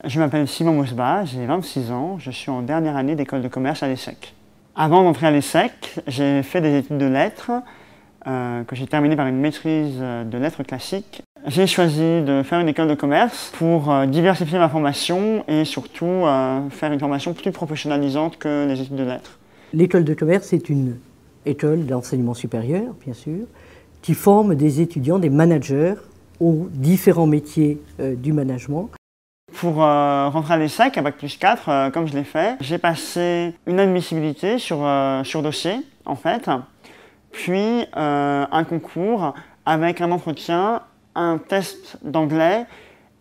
Je m'appelle Simon Mousba, j'ai 26 ans, je suis en dernière année d'école de commerce à l'ESSEC. Avant d'entrer à l'ESSEC, j'ai fait des études de lettres, que j'ai terminées par une maîtrise de lettres classiques. J'ai choisi de faire une école de commerce pour diversifier ma formation et surtout faire une formation plus professionnalisante que les études de lettres. L'école de commerce est une école d'enseignement supérieur, bien sûr, qui forme des étudiants, des managers aux différents métiers du management. Pour rentrer à l'ESSEC, à Bac+4, comme je l'ai fait, j'ai passé une admissibilité sur dossier, en fait, puis un concours avec un entretien, un test d'anglais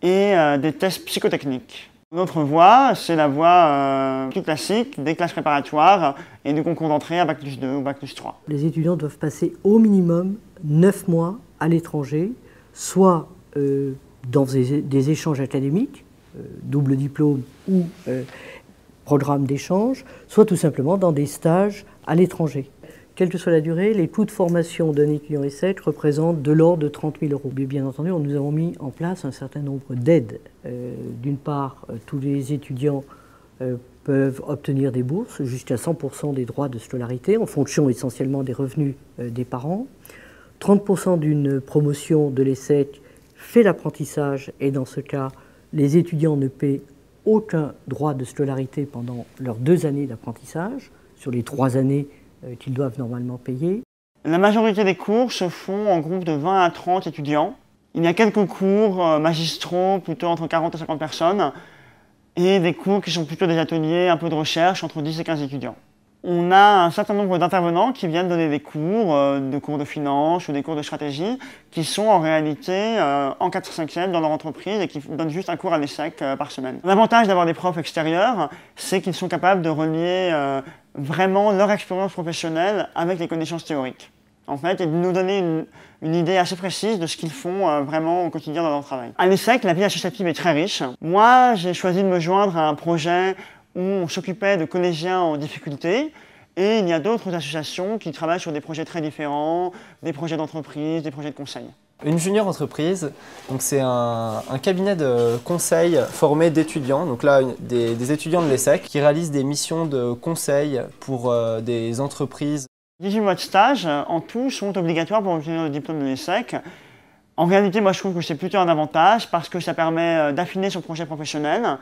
et des tests psychotechniques. Notre voie, c'est la voie plus classique des classes préparatoires et du concours d'entrée à Bac+2 ou Bac+3. Les étudiants doivent passer au minimum 9 mois à l'étranger, soit dans des échanges académiques, double diplôme ou programme d'échange, soit tout simplement dans des stages à l'étranger. Quelle que soit la durée, les coûts de formation d'un étudiant ESSEC représentent de l'ordre de 30 000 €. Mais bien entendu, nous avons mis en place un certain nombre d'aides. D'une part, tous les étudiants peuvent obtenir des bourses jusqu'à 100% des droits de scolarité en fonction essentiellement des revenus des parents. 30% d'une promotion de l'ESSEC fait l'apprentissage et dans ce cas, les étudiants ne paient aucun droit de scolarité pendant leurs 2 années d'apprentissage, sur les 3 années qu'ils doivent normalement payer. La majorité des cours se font en groupe de 20 à 30 étudiants. Il y a quelques cours magistraux, plutôt entre 40 et 50 personnes, et des cours qui sont plutôt des ateliers, un peu de recherche, entre 10 et 15 étudiants. On a un certain nombre d'intervenants qui viennent donner des cours de finance ou des cours de stratégie qui sont en réalité en 4/5e dans leur entreprise et qui donnent juste un cours à l'ESSEC par semaine. L'avantage d'avoir des profs extérieurs, c'est qu'ils sont capables de relier vraiment leur expérience professionnelle avec les connaissances théoriques. En fait, et de nous donner une idée assez précise de ce qu'ils font vraiment au quotidien dans leur travail. À l'ESSEC, la vie associative est très riche. Moi, j'ai choisi de me joindre à un projet où on s'occupait de collégiens en difficulté, et il y a d'autres associations qui travaillent sur des projets très différents, des projets d'entreprise, des projets de conseil. Une junior entreprise, c'est un cabinet de conseil formé d'étudiants, donc là des étudiants de l'ESSEC qui réalisent des missions de conseil pour des entreprises. 18 mois de stage en tout sont obligatoires pour obtenir le diplôme de l'ESSEC. En réalité, moi je trouve que c'est plutôt un avantage parce que ça permet d'affiner son projet professionnel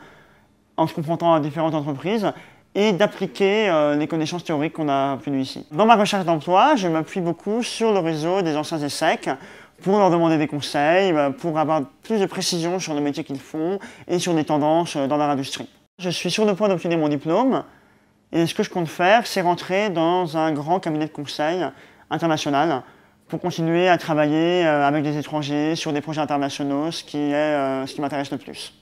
en se confrontant à différentes entreprises et d'appliquer les connaissances théoriques qu'on a obtenues ici. Dans ma recherche d'emploi, je m'appuie beaucoup sur le réseau des anciens ESSEC pour leur demander des conseils, pour avoir plus de précision sur le métier qu'ils font et sur les tendances dans leur industrie. Je suis sur le point d'obtenir mon diplôme et ce que je compte faire, c'est rentrer dans un grand cabinet de conseil international pour continuer à travailler avec des étrangers sur des projets internationaux, ce qui m'intéresse le plus.